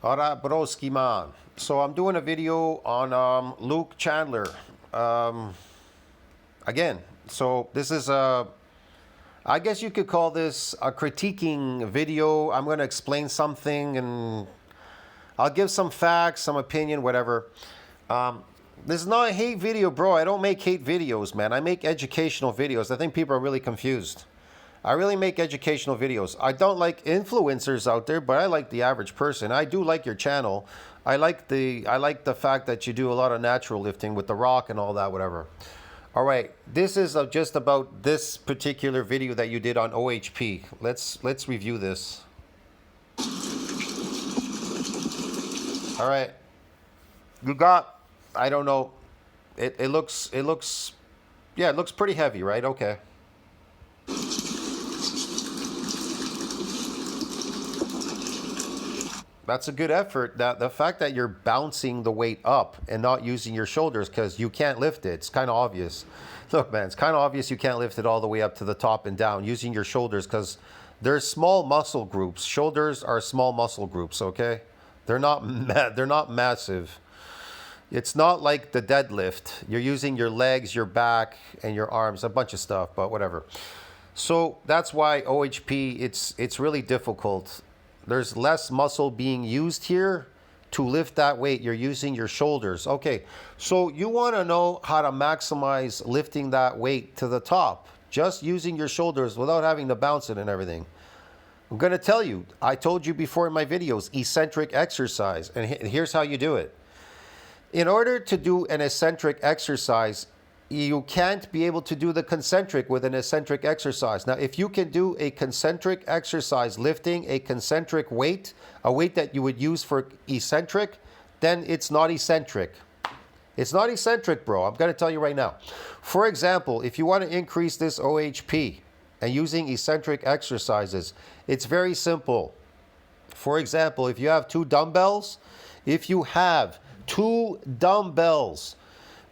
Alright, broski man. So I'm doing a video on Luke Chandler. Um, Again, so this is I guess you could call this a critiquing video. I'm going to explain something and I'll give some facts, some opinion, whatever. This is not a hate video, bro. I don't make hate videos, man. I make educational videos. I think people are really confused. I really make educational videos. I don't like influencers out there, but I like the average person. I do like your channel. I like the fact that you do a lot of natural lifting with the rock and all that, whatever. All right, this is just about this particular video that you did on OHP. Let's review this. All right, you got, I don't know, it looks yeah, it looks pretty heavy, right? Okay. That's a good effort. That the fact that you're bouncing the weight up and not using your shoulders because you can't lift it, it's kind of obvious. Look, man, it's kind of obvious you can't lift it all the way up to the top and down using your shoulders because they're small muscle groups. Shoulders are small muscle groups, okay? They're not massive. It's not like the deadlift. You're using your legs, your back, and your arms, a bunch of stuff, but whatever. So that's why OHP, it's really difficult. There's less muscle being used here to lift that weight. You're using your shoulders. Okay, so you want to know how to maximize lifting that weight to the top, just using your shoulders without having to bounce it and everything. I'm going to tell you, I told you before in my videos, eccentric exercise, and here's how you do it. In order to do an eccentric exercise, you can't be able to do the concentric with an eccentric exercise. Now, if you can do a concentric exercise, lifting a concentric weight, a weight that you would use for eccentric, then it's not eccentric. It's not eccentric, bro. I'm going to tell you right now. For example, if you want to increase this OHP and using eccentric exercises, it's very simple. For example, if you have two dumbbells,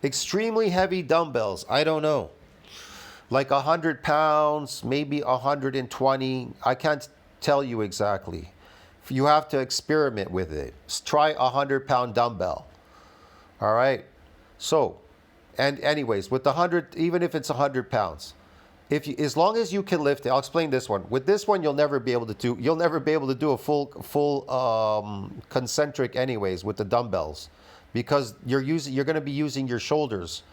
extremely heavy dumbbells, I don't know, like 100 pounds, maybe 120, I can't tell you exactly. You have to experiment with it. Try a 100-pound dumbbell. All right. So, and anyways, with the 100, even if it's 100 pounds, as long as you can lift it, I'll explain this one. With this one, you'll never be able to do a full concentric anyways with the dumbbells, because you're going to be using your shoulders.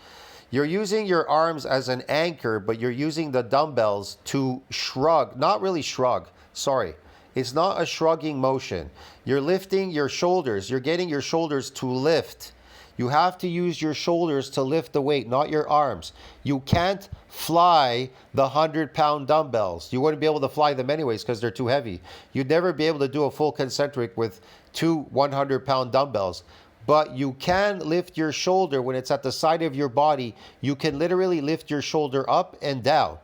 You're using your arms as an anchor, but you're using the dumbbells to shrug. Not really shrug. Sorry. It's not a shrugging motion. You're lifting your shoulders. You're getting your shoulders to lift. You have to use your shoulders to lift the weight, not your arms. You can't fly the 100-pound dumbbells. You wouldn't be able to fly them anyways because they're too heavy. You'd never be able to do a full concentric with two 100-pound dumbbells. But you can lift your shoulder when it's at the side of your body. You can literally lift your shoulder up and down.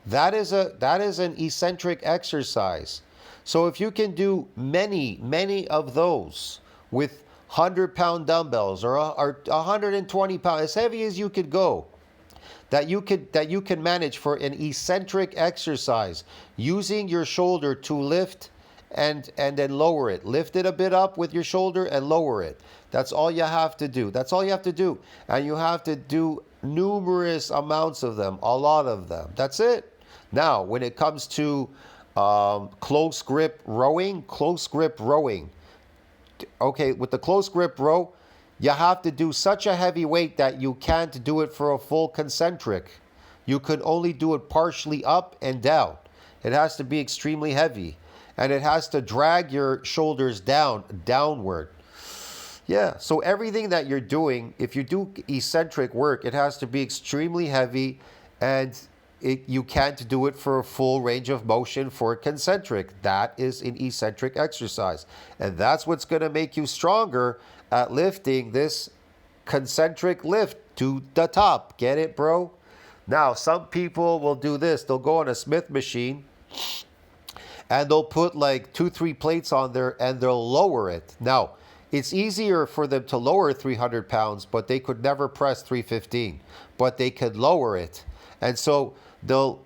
That is an eccentric exercise. So if you can do many of those with 100-pound dumbbells or 120 pounds, as heavy as you could go, that you can manage for an eccentric exercise using your shoulder to lift and then lower it. Lift it a bit up with your shoulder and lower it. That's all you have to do. That's all you have to do. And you have to do numerous amounts of them, a lot of them. That's it. Now, when it comes to close grip rowing, okay, with the close grip row, you have to do such a heavy weight that you can't do it for a full concentric. You can only do it partially up and down. It has to be extremely heavy. And it has to drag your shoulders downward. Yeah, so everything that you're doing, if you do eccentric work, it has to be extremely heavy, and you can't do it for a full range of motion for concentric. That is an eccentric exercise. And that's what's going to make you stronger at lifting this concentric lift to the top. Get it, bro? Now, some people will do this. They'll go on a Smith machine, and they'll put like 2-3 plates on there, and they'll lower it. Now, it's easier for them to lower 300 pounds, but they could never press 315. But they could lower it. And so they'll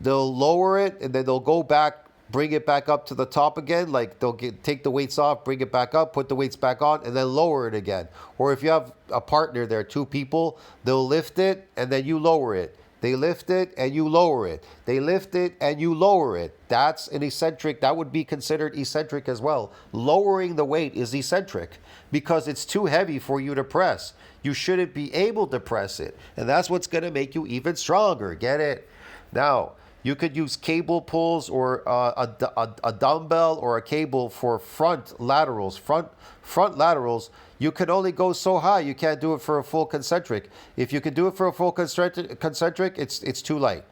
lower it, and then they'll go back bring it back up to the top again. Like they'll take the weights off, bring it back up, put the weights back on, and then lower it again. Or if you have a partner there, two people, they'll lift it and then you lower it. They lift it and you lower it. They lift it and you lower it. That's an eccentric. That would be considered eccentric as well. Lowering the weight is eccentric because it's too heavy for you to press. You shouldn't be able to press it. And that's what's going to make you even stronger. Get it? Now, you could use cable pulls or a dumbbell or a cable for front laterals. Front laterals, you can only go so high. You can't do it for a full concentric. If you can do it for a full concentric, it's too light.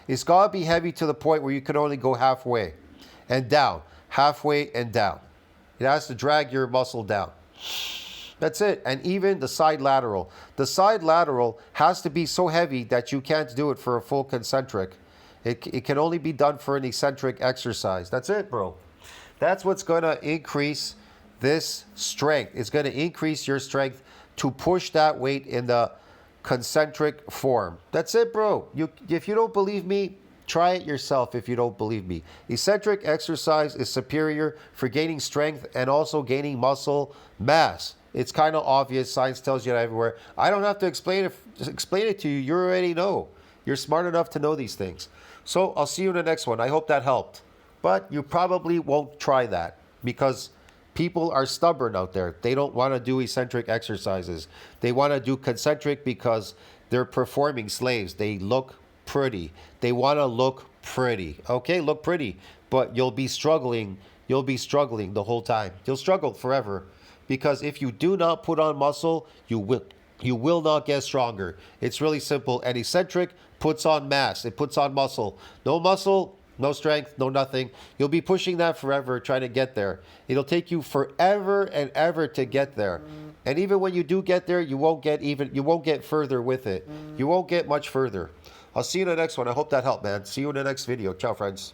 It's got to be heavy to the point where you can only go halfway and down. Halfway and down. It has to drag your muscle down. That's it. And even the side lateral. The side lateral has to be so heavy that you can't do it for a full concentric. It can only be done for an eccentric exercise. That's it, bro. That's what's going to increase this strength. It's going to increase your strength to push that weight in the concentric form. That's it, bro. If you don't believe me, try it yourself if you don't believe me. Eccentric exercise is superior for gaining strength and also gaining muscle mass. It's kind of obvious. Science tells you that everywhere. I don't have to explain it to you. You already know. You're smart enough to know these things. So I'll see you in the next one. I hope that helped. But you probably won't try that because people are stubborn out there. They don't want to do eccentric exercises. They want to do concentric because they're performing slaves. They look pretty. They want to look pretty. Okay, look pretty. But you'll be struggling. You'll be struggling the whole time. You'll struggle forever. Because if you do not put on muscle, you will not get stronger. It's really simple. And eccentric puts on mass. It puts on muscle. No muscle, no strength, no nothing. You'll be pushing that forever, trying to get there. It'll take you forever and ever to get there. And even when you do get there, you won't get further with it. You won't get much further. I'll see you in the next one. I hope that helped, man. See you in the next video. Ciao, friends.